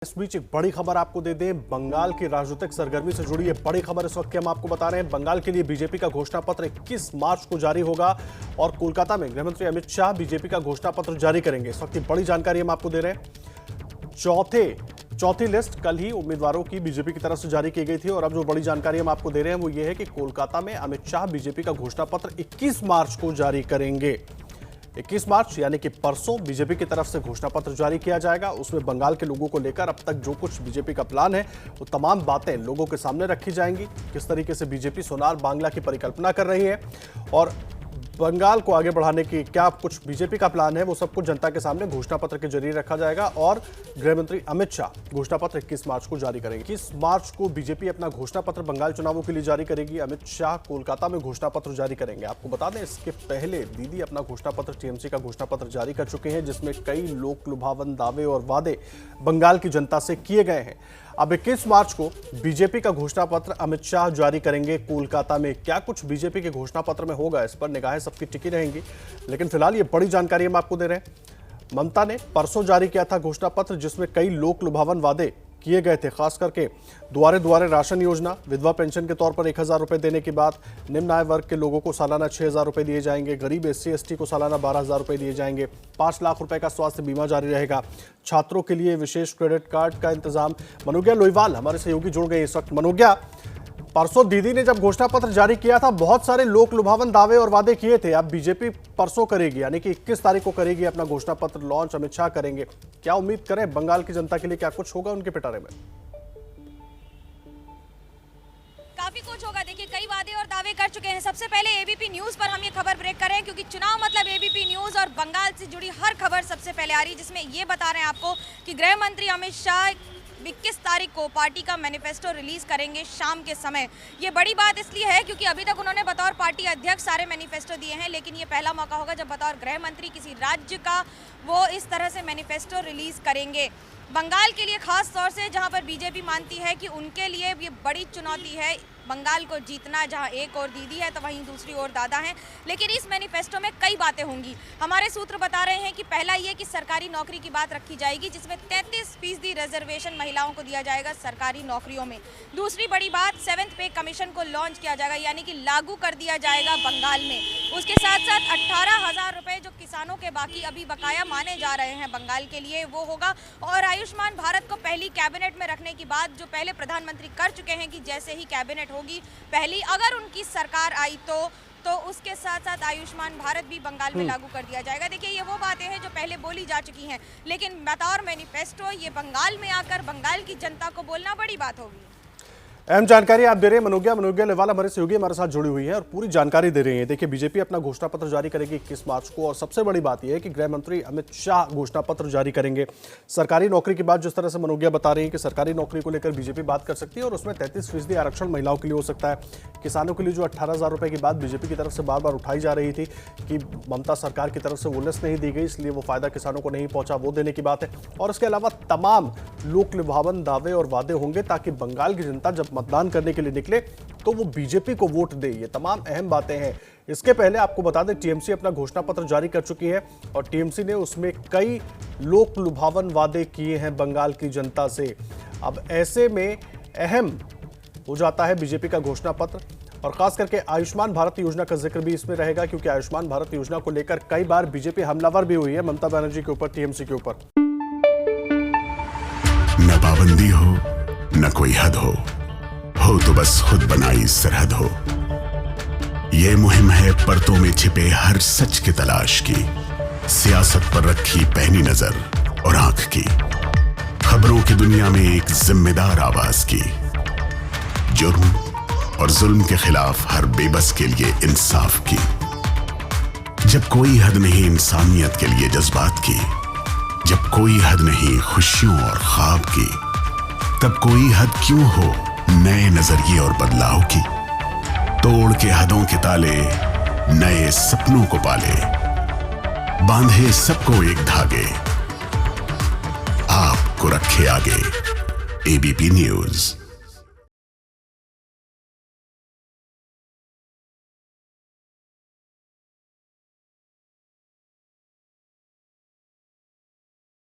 इस बीच एक बड़ी खबर आपको दे दें, बंगाल की राजनीतिक सरगर्मी से जुड़ी ये बड़ी खबर इस वक्त की हम आपको बता रहे हैं। बंगाल के लिए बीजेपी का घोषणा पत्र 21 मार्च को जारी होगा और कोलकाता में गृहमंत्री अमित शाह बीजेपी का घोषणा पत्र जारी करेंगे। इस वक्त की बड़ी जानकारी हम आपको दे रहे हैं। चौथी लिस्ट कल ही उम्मीदवारों की बीजेपी की तरफ से जारी की गई थी और अब जो बड़ी जानकारी हम आपको दे रहे हैं वो ये है कि कोलकाता में अमित शाह बीजेपी का घोषणा पत्र 21 मार्च को जारी करेंगे। 21 मार्च यानी कि परसों बीजेपी की तरफ से घोषणा पत्र जारी किया जाएगा। उसमें बंगाल के लोगों को लेकर अब तक जो कुछ बीजेपी का प्लान है वो तमाम बातें लोगों के सामने रखी जाएंगी। किस तरीके से बीजेपी सोनार बांग्ला की परिकल्पना कर रही है और बंगाल को आगे बढ़ाने की क्या कुछ बीजेपी का प्लान है, वो सब कुछ जनता के सामने घोषणा पत्र के जरिए रखा जाएगा। और गृहमंत्री अमित शाह घोषणा पत्र 21 मार्च को जारी करेंगे। 21 मार्च को बीजेपी अपना घोषणा पत्र बंगाल चुनावों के लिए जारी करेगी। अमित शाह कोलकाता में घोषणा पत्र जारी करेंगे। आपको बता दें, इसके पहले दीदी अपना घोषणा पत्र टीएमसी का घोषणा पत्र जारी कर चुके हैं, जिसमें कई लोक लुभावन दावे और वादे बंगाल की जनता से किए गए हैं। अब 21 मार्च को बीजेपी का घोषणा पत्र अमित शाह जारी करेंगे कोलकाता में। क्या कुछ बीजेपी के घोषणा पत्र में होगा, इस पर निगाहें सबकी टिकी रहेंगी। लेकिन फिलहाल ये बड़ी जानकारी हम आपको दे रहे हैं। ममता ने परसों जारी किया था घोषणा पत्र, जिसमें कई लोक लुभावन वादे किए गए थे। खास करके द्वारे द्वारे राशन योजना, विधवा पेंशन के तौर पर 1000 रुपए देने की बात, निम्न आय वर्ग के लोगों को सालाना 6000 रुपए दिए जाएंगे, गरीब SC/ST को सालाना 12000 रुपए दिए जाएंगे, 5 लाख रुपए का स्वास्थ्य बीमा जारी रहेगा, छात्रों के लिए विशेष क्रेडिट कार्ड का इंतजाम। मनोज्ञा लोईवाल हमारे सहयोगी जुड़ गए इस वक्त। मनोज्ञा, परसों दीदी ने जब घोषणा पत्र जारी किया था, बहुत सारे लोक लुभावन दावे और वादे किए थे। अब बीजेपी परसों करेगी, यानी कि 21 तारीख को करेगी अपना घोषणा पत्र लॉन्च, अमित शाह करेंगे। क्या उम्मीद करें बंगाल की जनता के लिए, क्या कुछ होगा उनके पिटारे में? काफी कुछ होगा। देखिए, कई वादे और दावे कर चुके हैं। सबसे पहले एबीपी न्यूज पर हम ये खबर ब्रेक कर रहे हैं, क्योंकि चुनाव मतलब एबीपी न्यूज और बंगाल से जुड़ी हर खबर सबसे पहले आ रही है, जिसमें ये बता रहे हैं आपको कि गृह मंत्री अमित शाह 21 तारीख को पार्टी का मैनिफेस्टो रिलीज करेंगे शाम के समय। ये बड़ी बात इसलिए है क्योंकि अभी तक उन्होंने बतौर पार्टी अध्यक्ष सारे मैनिफेस्टो दिए हैं, लेकिन ये पहला मौका होगा जब बतौर गृह मंत्री किसी राज्य का वो इस तरह से मैनिफेस्टो रिलीज करेंगे। बंगाल के लिए खास तौर से, जहां पर बीजेपी मानती है कि उनके लिए ये बड़ी चुनौती है बंगाल को जीतना, जहां एक और दीदी है तो वहीं दूसरी ओर दादा हैं। लेकिन इस मैनिफेस्टो में कई बातें होंगी। हमारे सूत्र बता रहे हैं कि पहला ये कि सरकारी नौकरी की बात रखी जाएगी, जिसमें 33% रिजर्वेशन महिलाओं को दिया जाएगा सरकारी नौकरियों में। दूसरी बड़ी बात, 7th पे कमीशन को लॉन्च किया जाएगा, यानी कि लागू कर दिया जाएगा बंगाल में। उसके साथ साथ 18,000 रुपये जो किसानों के बाकी अभी बकाया माने जा रहे हैं बंगाल के लिए, वो होगा। और आयुष्मान भारत को पहली कैबिनेट में रखने की बात जो पहले प्रधानमंत्री कर चुके हैं कि जैसे ही कैबिनेट होगी पहली, अगर उनकी सरकार आई तो उसके साथ साथ आयुष्मान भारत भी बंगाल में लागू कर दिया जाएगा। देखिए, ये वो बातें हैं जो पहले बोली जा चुकी हैं, लेकिन बतौर मैनिफेस्टो ये बंगाल में आकर बंगाल की जनता को बोलना बड़ी बात होगी। अहम जानकारी आप दे रहे हैं मनोज्ञा लोईवाल हमारे सहयोगी हमारे साथ जुड़ी हुई है और पूरी जानकारी दे रही है। देखिए, बीजेपी अपना घोषणा पत्र जारी करेगी 21 मार्च को और सबसे बड़ी बात यह है कि गृह मंत्री अमित शाह घोषणा पत्र जारी करेंगे। सरकारी नौकरी की बात जिस तरह से मनोज्ञा बता रही है कि सरकारी नौकरी को लेकर बीजेपी बात कर सकती है और उसमें 33% आरक्षण महिलाओं के लिए हो सकता है। किसानों के लिए जो 18,000 रुपए की बात बीजेपी की तरफ से बार बार उठाई जा रही थी कि ममता सरकार की तरफ से वो लिस्ट नहीं दी गई, इसलिए वो फायदा किसानों को नहीं पहुंचा, वो देने की बात है। और इसके अलावा तमाम लोक लुभावन दावे और वादे होंगे ताकि बंगाल की जनता जब मतदान करने के लिए निकले तो वो बीजेपी को वोट दे। ये तमाम अहम बातें हैं। इसके पहले आपको बता दें, टीएमसी अपना घोषणा पत्र जारी कर चुकी है और टीएमसी ने उसमें कई लोक लुभावन वादे किए हैं बंगाल की जनता से। अब ऐसे में अहम हो जाता है बीजेपी का घोषणा पत्र और खास करके आयुष्मान भारत योजना का जिक्र भी इसमें रहेगा, क्योंकि आयुष्मान भारत योजना को लेकर कई बार बीजेपी हमलावर भी हुई है ममता बनर्जी के ऊपर, टीएमसी के ऊपर। न पाबंदी हो न कोई हद हो तो बस खुद बनाई सरहद हो। ये मुहिम है परतों में छिपे हर सच की तलाश की, सियासत पर रखी पैनी नजर और आंख की, खबरों की दुनिया में एक जिम्मेदार आवाज की, जुर्म और जुल्म के खिलाफ हर बेबस के लिए इंसाफ की। जब कोई हद नहीं इंसानियत के लिए जज्बात की, जब कोई हद नहीं खुशियों और ख्वाब की, तब कोई हद क्यों हो नए नजरिए और बदलाव की। तोड़ के हदों के ताले नए सपनों को पाले, बांधे सबको एक धागे, आपको रखे आगे एबीपी न्यूज।